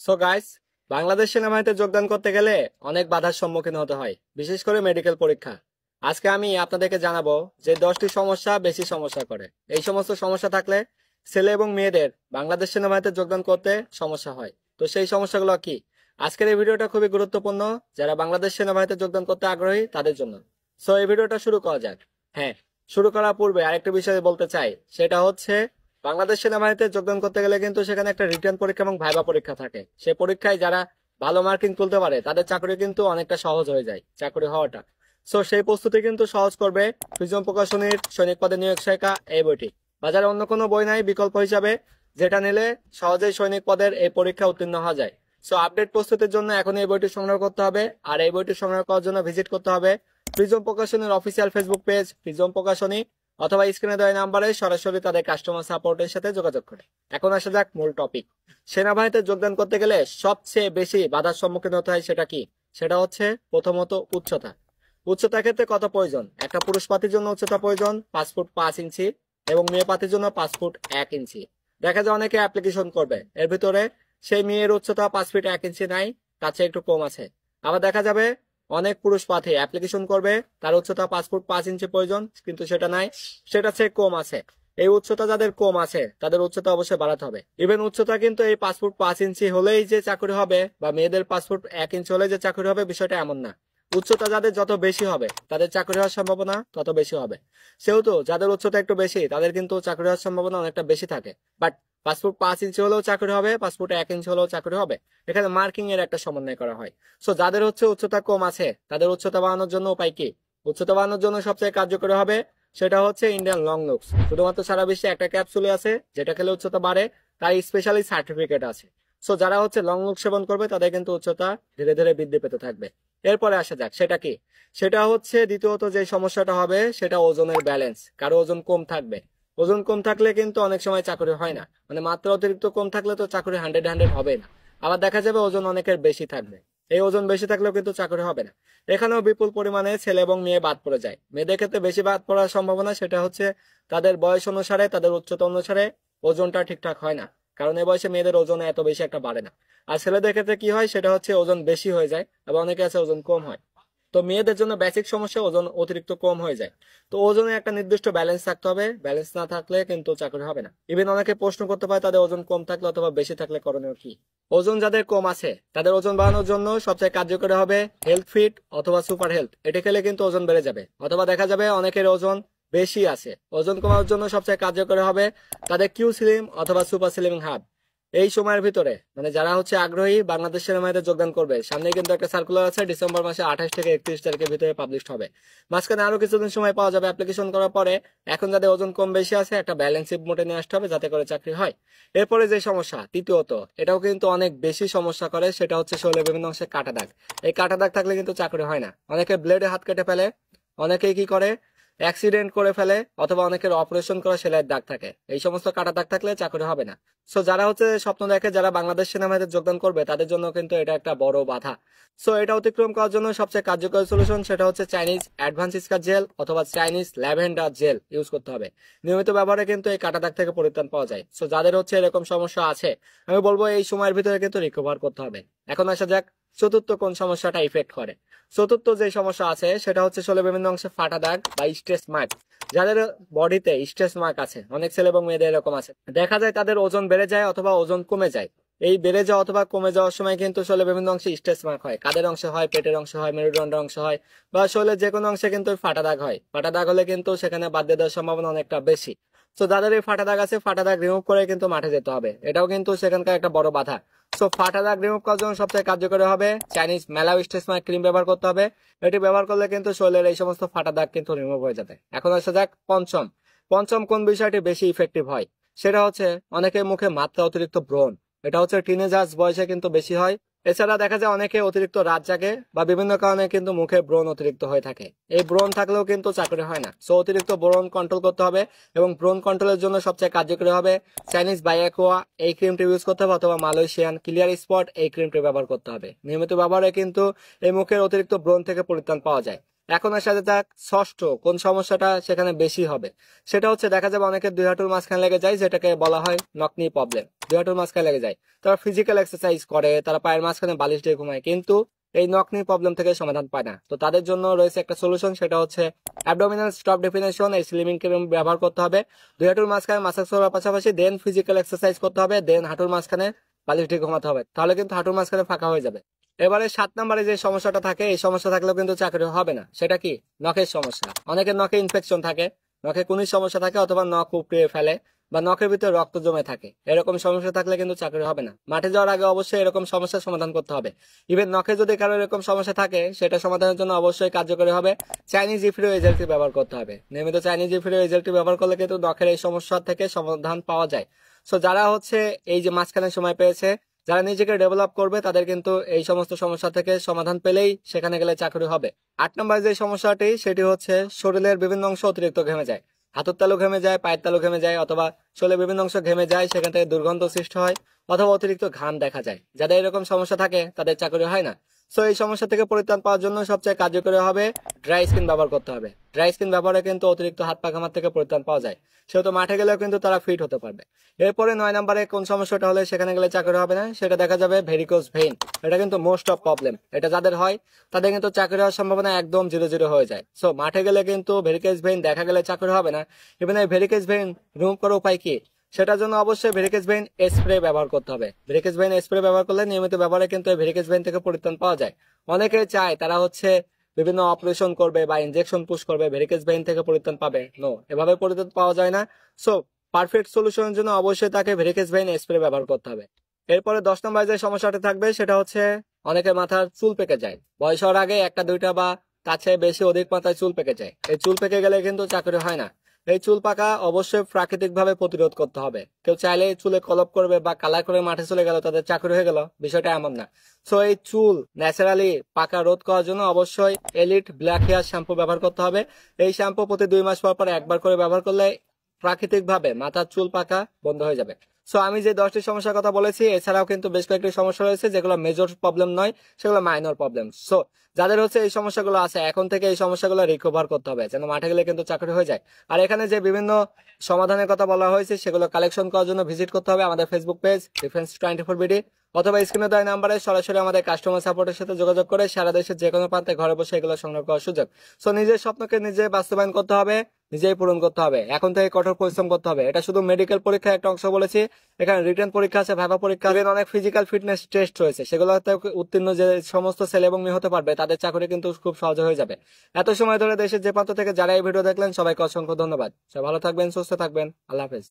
So guys, Bangladesh সেনাবাহিনীতে যোগদান করতে গেলে অনেক বাধার সম্মুখীন হতে হয়, বিশেষ করে মেডিকেল পরীক্ষা। আজকে আমি আপনাদেরকে জানাবো যে 10টি সমস্যা বেশি সমস্যা করে। এই সমস্ত সমস্যা থাকলে ছেলে এবং মেয়েদের বাংলাদেশ সেনাবাহিনীতে যোগদান করতে সমস্যা হয়। তো সেই সমস্যাগুলো কি? আজকের এই ভিডিওটা খুবই গুরুত্বপূর্ণ যারা বাংলাদেশ সেনাবাহিনীতে যোগদান করতে আগ্রহী তাদের জন্য। সো এই ভিডিওটা শুরু করা যাক। হ্যাঁ, শুরু করার পূর্বে আরেকটা বিষয় বলতে চাই, সেটা হচ্ছে বাংলাদেশ সেনাবাহিনীতে যোগদান করতে গেলে কিন্তু সেখানে একটা রিটেন পরীক্ষা এবং ভাইবা পরীক্ষা থাকে। সেই পরীক্ষায় যারা ভালো মার্কিং তুলতে পারে তাদের চাকরি কিন্তু অনেকটা সহজ হয়ে যায়, চাকরি হওয়াটা। সো সেই প্রস্তুতি কিন্তু সহজ করবে প্রিজম প্রকাশনীর সৈনিক পদে নিয়োগ শেখা এই বইটি। বাজারে অন্য কোনো বই নাই বিকল্প হিসাবে, যেটা নিলে সহজেই সৈনিক পদের এই পরীক্ষা উত্তীর্ণ হওয়া যায়। সো আপডেট প্রস্তুতির জন্য এখন এই বইটি সংগ্রহ করতে হবে, আর এই বইটি সংগ্রহ করার জন্য ভিজিট করতে হবে প্রিজম প্রকাশনীর official Facebook page Prism Prakashani, অথবা স্ক্রিনে দেওয়া নাম্বারে সরাসরি তাদের কাস্টমার সাপোর্টের সাথে যোগাযোগ করে। এখন আসা যাক মূল টপিক। সেনাবাহিনীতে যোগদান করতে গেলে সবচেয়ে বেশি বাধার সম্মুখীন হতে হয়, সেটা কি? সেটা হচ্ছে প্রথমত উচ্চতা। উচ্চতার ক্ষেত্রে কত প্রয়োজন? একটা পুরুষ পাতির জন্য উচ্চতা প্রয়োজন 5 ফুট 5 ইঞ্চি এবং মেয়ে পাতির জন্য 5 ফুট 1 ইঞ্চি। দেখা যায় অনেকে অ্যাপ্লিকেশন করবে, এর ভিতরে সেই মেয়ের উচ্চতা 5 ফিট 1 ইঞ্চি নাই, তার চেয়ে একটু কম আছে। আবার দেখা যাবে অনেক পুরুষ প্রার্থী অ্যাপ্লিকেশন করবে, তার উচ্চতা 5 ফুট 5 ইঞ্চি প্রয়োজন, কিন্তু সেটা নাই, সেটা চেয়ে কম আছে। এই উচ্চতা যাদের কম আছে তাদের উচ্চতা অবশ্যই বাড়াতে হবে। ইভেন উচ্চতা কিন্তু এই 5 ফুট 5 ইঞ্চি হলেই যে চাকরি হবে, বা মেয়েদের 5 ফুট 1 ইঞ্চি হলে যে চাকরি হবে, বিষয়টা এমন না। উচ্চতা যাদের যত বেশি হবে তাদের চাকরি হওয়ার সম্ভাবনা তত বেশি হবে। সেহেতু যাদের উচ্চতা একটু বেশি তাদের কিন্তু চাকরি হওয়ার সম্ভাবনা অনেকটা বেশি থাকে। বাট 5 ফুট 5 ইঞ্চি হলেও চাকরি হবে, 5 ফুট 1 ইঞ্চি হলেও চাকরি হবে। এখানে মার্কিং এর একটা সমন্বয় করা হয়। সো যাদের হচ্ছে উচ্চতা কম আছে তাদের উচ্চতা বাড়ানোর জন্য উপায় কি? উচ্চতা বাড়ানোর জন্য সবচেয়ে কার্যকরী হবে সেটা হচ্ছে ইন্ডিয়ান লং লুকস। শুধুমাত্র সারা বিশ্বে একটা ক্যাপসুলে আছে যেটা খেলে উচ্চতা বাড়ে, তার স্পেশালি সার্টিফিকেট আছে। সো যারা হচ্ছে লং লুক সেবন করবে তাদের কিন্তু উচ্চতা ধীরে ধীরে বৃদ্ধি পেতে থাকবে। এরপরে আসা যাক, সেটা কি? সেটা হচ্ছে দ্বিতীয়ত যে সমস্যাটা হবে সেটা ওজনের ব্যালেন্স। কারো ওজন কম থাকবে, ওজন কম থাকলে কিন্তু অনেক সময় চাকরি হয় না। মানে মাত্রা অতিরিক্ত কম থাকলে তো চাকরি 100 হবে না। আবার দেখা যাবে ওজন অনেকের বেশি থাকবে, এই ওজন বেশি থাকলেও কিন্তু চাকরি হবে না। এখানেও বিপুল পরিমাণে ছেলে এবং মেয়ে বাদ পড়ে যায়। মেয়েদের ক্ষেত্রে বেশি বাদ পড়ার সম্ভাবনা, সেটা হচ্ছে তাদের বয়স অনুসারে, তাদের উচ্চতা অনুসারে ওজনটা ঠিকঠাক হয় না, কারণ এই বয়সে মেয়েদের ওজন এত বেশি একটা বাড়ে না। আর ছেলেদের ক্ষেত্রে কি হয়, সেটা হচ্ছে ওজন বেশি হয়ে যায়, আবার অনেকে আছে ওজন কম হয়। তো মেয়েদের জন্য বেসিক সমস্যা ওজন অতিরিক্ত কম হয়ে যায়। তো ওজনে একটা নির্দিষ্ট ব্যালেন্স থাকতে হবে, ব্যালেন্স না থাকলে কিন্তু চাকরি হবে না। ইভেন অনেকে প্রশ্ন করতে পারে তাদের ওজন কম থাকলে অথবা বেশি থাকলে করণীয় কি? ওজন যাদের কম আছে তাদের ওজন বাড়ানোর জন্য সবচেয়ে কার্যকরী হবে হেলথ ফিট অথবা সুপার হেলথ। এটা খেলে কিন্তু ওজন বেড়ে যাবে। অথবা দেখা যাবে অনেকের ওজন বেশি আছে, ওজন কমানোর জন্য সবচেয়ে কার্যকরী হবে তাদের কিউ স্লিম অথবা সুপার স্লিমিং হাব। এই সময়ের ভিতরে মানে যারা হচ্ছে আগ্রহী বাংলাদেশ সেনাবাহিনীতে যোগদান করবে, সামনে কিন্তু একটা সার্কুলার আছে, ডিসেম্বর মাসে 28 থেকে 31 তারিখের ভিতরে পাবলিশ হবে। মাঝখানে আরো কিছুদিন সময় পাওয়া যাবে অ্যাপ্লিকেশন করার পরে। এখন যাদের ওজন কম বেশি আছে একটা ব্যালেন্সিভ মোডে নিয়ে আসতে হবে যাতে করে চাকরি হয়। এরপরে যে সমস্যা তৃতীয়ত, এটাও কিন্তু অনেক বেশি সমস্যা করে, সেটা হচ্ছে শরীরের বিভিন্ন অংশে কাটা দাগ। এই কাটা দাগ থাকলে কিন্তু চাকরি হয় না। অনেকে ব্লেডে হাত কেটে ফেলে, অনেকেই কি করে অ্যাক্সিডেন্ট করে ফেলে, অথবা অনেকের অপারেশন করা সেলাইয়ের দাগ থাকে। এই সমস্ত কাটা দাগ থাকলে চাকরি হবে না। সো যারা হচ্ছে স্বপ্ন দেখে যারা বাংলাদেশ সেনাবাহিনীতে যোগদান করবে তাদের জন্য কিন্তু এটা একটা বড় বাধা। সো এটা অতিক্রম করার জন্য সবচেয়ে কার্যকরী সলিউশন সেটা হচ্ছে চাইনিজ অ্যাডভান্স স্কার জেল অথবা চাইনিজ ল্যাভেন্ডার জেল ইউজ করতে হবে। নিয়মিত ব্যবহারে কিন্তু এই কাটা দাগ থেকে পরিত্রাণ পাওয়া যায়। সো যাদের হচ্ছে এরকম সমস্যা আছে, আমি বলবো এই সময়ের ভিতরে কিন্তু রিকভার করতে হবে। এখন আসা যাক চতুর্থ কোন সমস্যাটা ইফেক্ট করে। চতুর্থ যে সমস্যা আছে সেটা হচ্ছে শরীরের বিভিন্ন অংশে ফাটা দাগ বা স্ট্রেস মার্ক। যাদের বডিতে স্ট্রেস মার্ক আছে, অনেক ছেলে এবং মেয়েদের এরকম আছে, দেখা যায় তাদের ওজন বেড়ে যায় অথবা ওজন কমে যায়। এই বেড়ে যাওয়া অথবা কমে যাওয়ার সময় কিন্তু শরীরের বিভিন্ন অংশে স্ট্রেস মার্ক হয়। কাদের অংশে হয়, পেটের অংশে হয়, মেরুদণ্ডের অংশে হয়, বা শরীরের যে কোনো অংশে কিন্তু ফাটা দাগ হয়। ফাটা দাগ হলে কিন্তু সেখানে বাদ দিয়ে দেওয়ার সম্ভাবনা অনেকটা বেশি। তো যাদের এই ফাটা দাগ আছে, ফাটা দাগ রিমুভ করে কিন্তু মাঠে যেতে হবে, এটাও কিন্তু সেখানকার একটা বড় বাধা। সো ফাটা দাগ রিমুভ করার জন্য সবচেয়ে কার্যকরী হবে চাইনিজ ম্যালাউ স্ট্রেস মার্ক ক্রিম ব্যবহার করতে হবে। এটি ব্যবহার করলে কিন্তু শরীরের এই সমস্ত ফাটা দাগ কিন্তু রিমুভ হয়ে যাবে। এখন আসা যাক পঞ্চম। পঞ্চম কোন বিষয়টি বেশি ইফেক্টিভ হয়, সেটা হচ্ছে অনেকের মুখে মাত্রা অতিরিক্ত ব্রণ। এটা হচ্ছে টিনেজার্স বয়সে কিন্তু বেশি হয়। এছাড়া দেখা যায় অনেকে অতিরিক্ত রাত জাগে বা বিভিন্ন কারণে কিন্তু মুখে ব্রণ অতিরিক্ত হয়ে থাকে। এই ব্রণ থাকলেও কিন্তু চাকরি হয় না। সো অতিরিক্ত ব্রণ কন্ট্রোল করতে হবে, এবং ব্রণ কন্ট্রোলের জন্য সবচেয়ে কার্যকরী হবে চাইনিজ বায়াকোয়া এই ক্রিমটি ইউজ করতে হবে, অথবা মালয়েশিয়ান ক্লিয়ার স্পট এই ক্রিমটি ব্যবহার করতে হবে। নিয়মিত ব্যবহারে কিন্তু এই মুখের অতিরিক্ত ব্রণ থেকে পরিত্রাণ পাওয়া যায়। এখন আসা যাক ষষ্ঠ কোন সমস্যাটা সেখানে বেশি হবে। সেটা হচ্ছে দেখা যাবে অনেকের দুই হাঁটুর মাঝখানে লেগে যায়, যেটাকে বলা হয় নকনি প্রবলেম। দুই হাঁটুর মাঝখানে লেগে যায়, তারা ফিজিক্যাল এক্সারসাইজ করে, তারা পায়ের মাঝখানে বালিশ দিয়ে ঘুমায়, কিন্তু এই নকনি প্রবলেম থেকে সমাধান পায় না। তো তাদের জন্য রয়েছে একটা সলিউশন, সেটা হচ্ছে অ্যাবডোমিনাল স্টপ ডেফিনেশন। এই স্লিমিং ক্রিম ব্যবহার করতে হবে, দুই হাঁটুর মাঝখানে মাসাজ করার পাশাপাশি দেন ফিজিক্যাল এক্সারসাইজ করতে হবে, দেন হাঁটুর মাঝখানে বালিশ দিয়ে ঘুমাতে হবে, তাহলে কিন্তু হাঁটুর মাঝখানে ফাঁকা হয়ে যাবে। এবারে 7 নম্বরে যে সমস্যাটা থাকে, এই সমস্যা থাকলেও কিন্তু চাকরি হবে না। সেটা কি? নখের সমস্যা। অনেকের নখে ইনফেকশন থাকে, নখে কুনির সমস্যা থাকে, অথবা নখ উপড়িয়ে ফেলে, বা নখের ভিতরে রক্ত জমে থাকে। এরকম সমস্যা থাকলে কিন্তু চাকরি হবে না। মাঠে যাওয়ার আগে অবশ্যই এরকম সমস্যার সমাধান করতে হবে। ইভেন নখে যদি কারো এরকম সমস্যা থাকে, সেটা সমাধানের জন্য অবশ্যই কার্যকরী হবে চাইনিজ ইফিরো এজেলটি ব্যবহার করতে হবে। নিয়মিত চাইনিজ ইফিরো এজেলটি ব্যবহার করলে কিন্তু নখের এই সমস্যা থেকে সমাধান পাওয়া যায়। সো যারা হচ্ছে এই যে মাঝখানে সময় পেয়েছে, যারা নিজেকে ডেভেলপ করবে, তাদের কিন্তু এই সমস্ত সমস্যা থেকে সমাধান পেলেই সেখানে গেলে চাকরি হবে। 8 নম্বর যে সমস্যাটি, সেটি হচ্ছে শরীরের বিভিন্ন অংশ অতিরিক্ত ঘেমে যায়। হাতের তালু ঘেমে যায়, পায়ের তালু ঘেমে যায়, অথবা শরীরের বিভিন্ন অংশ ঘেমে যায়, সেখান থেকে দুর্গন্ধ সৃষ্টি হয়, অথবা অতিরিক্ত ঘাম দেখা যায়। যাদের এরকম সমস্যা থাকে তাদের চাকরি হয় না। সো এই সমস্যা থেকে পরিত্রাণ পাওয়ার জন্য সবচেয়ে কার্যকরী হবে ড্রাই স্কিন ব্যবহার করতে হবে। ড্রাই স্কিন ব্যবহারে কিন্তু অতিরিক্ত হাত পা ঘামার থেকে পরিত্রাণ পাওয়া যায়, সেহেতু মাঠে গেলেও কিন্তু তারা ফিট হতে পারবে। এরপরে 9 নম্বরে কোন সমস্যাটা হলে সেখানে গেলে চাকরি হবে না, সেটা দেখা যাবে ভেরিকোজ ভেইন। এটা কিন্তু মোস্ট অফ প্রবলেম। এটা যাদের হয় তাদের কিন্তু চাকরি হওয়ার সম্ভাবনা একদম 0-0 হয়ে যায়। সো মাঠে গেলে কিন্তু ভেরিকেজ ভেইন দেখা গেলে চাকরি হবে না। ইভেন এই ভেরিকেজ ভেইন রিমুভ করার উপায় কি? সেটার জন্য অবশ্যই ভেরিকেজ ভেইন স্প্রে ব্যবহার করতে হবে। ভেরিকেজ ভেইন স্প্রে ব্যবহার করলে নিয়মিত ব্যবহারে কিন্তু ভেরিকেজ ভেইন থেকে পরিত্রাণ পাওয়া যায়। অনেকে চায় তারা হচ্ছে বিভিন্ন অপারেশন করবে বা ইনজেকশন পুশ করবে, ভেরিকেজ ভেইন থেকে পরিত্রাণ পাবে। নো, এভাবে পরিত্রাণ পাওয়া যায় না। সো পারফেক্ট সলিউশনের জন্য অবশ্যই তাকে ভেরিকেজ ভেইন স্প্রে ব্যবহার করতে হবে। এরপরে 10 নম্বর যে সমস্যাটা থাকবে, সেটা হচ্ছে অনেকের মাথার চুল পেকে যায়। বয়স হওয়ার আগে একটা দুইটা বা তার চেয়ে বেশি অধিক মাত্রায় চুল পেকে যায়। এই চুল পেকে গেলে কিন্তু চাকরি হয় না। এই চুল পাকা অবশ্যই প্রাকৃতিক ভাবে প্রতিরোধ করতে হবে। কেউ চাইলে চুলে কলপ করবে বা কালার করে মাঠে চলে গেল, তাদের চাকরি হয়ে গেল, বিষয়টা এমন না। সো এই চুল ন্যাচারালি পাকা রোধ করার জন্য অবশ্যই এলিট ব্ল্যাক হেয়ার শ্যাম্পু ব্যবহার করতে হবে। এই শ্যাম্পু প্রতি 2 মাস পর পর একবার করে ব্যবহার করলে প্রাকৃতিক ভাবে মাথার চুল পাকা বন্ধ হয়ে যাবে। সো আমি যে 10টি সমস্যার কথা বলেছি, এছাড়াও কিন্তু বেশ কয়েকটি সমস্যা রয়েছে যেগুলো মেজর প্রবলেম নয়, সেগুলো মাইনর প্রবলেম। সো যাদের হচ্ছে এই সমস্যাগুলো আছে, এখন থেকে এই সমস্যাগুলো রিকভার করতে হবে, যেন মাঠে গেলে কিন্তু চাকরি হয়ে যায়। আর এখানে যে বিভিন্ন সমাধানের কথা বলা হয়েছে, সেগুলো কালেকশন করার জন্য ভিজিট করতে হবে আমাদের ফেসবুক পেজ ডিফেন্স 24 বিডি, অথবা স্ক্রিনে দেওয়া নাম্বারে সরাসরি আমাদের কাস্টমার সাপোর্টের সাথে যোগাযোগ করে সারা দেশের যে কোনো প্রান্তে ঘরে বসে এগুলো সংগ্রহ করার সুযোগ। সো নিজের স্বপ্নকে নিজে বাস্তবায়ন করতে হবে, নিজেই পূরণ করতে হবে। এখন থেকে কঠোর পরিশ্রম করতে হবে। এটা শুধু মেডিকেল পরীক্ষার একটা অংশ বলেছি, এখানে রিটেন পরীক্ষা আছে, ভাইভা পরীক্ষা, অনেক ফিজিক্যাল ফিটনেস টেস্ট রয়েছে। সেগুলোতে উত্তীর্ণ যে সমস্ত ছেলে এবং মেয়ে হতে পারবে, তাদের চাকরি কিন্তু খুব সহজে হয়ে যাবে। এত সময় ধরে দেশের যে প্রান্ত থেকে যারা এই ভিডিও দেখলেন, সবাইকে অসংখ্য ধন্যবাদ। সবাই ভালো থাকবেন, সুস্থ থাকবেন। আল্লাহ হাফেজ।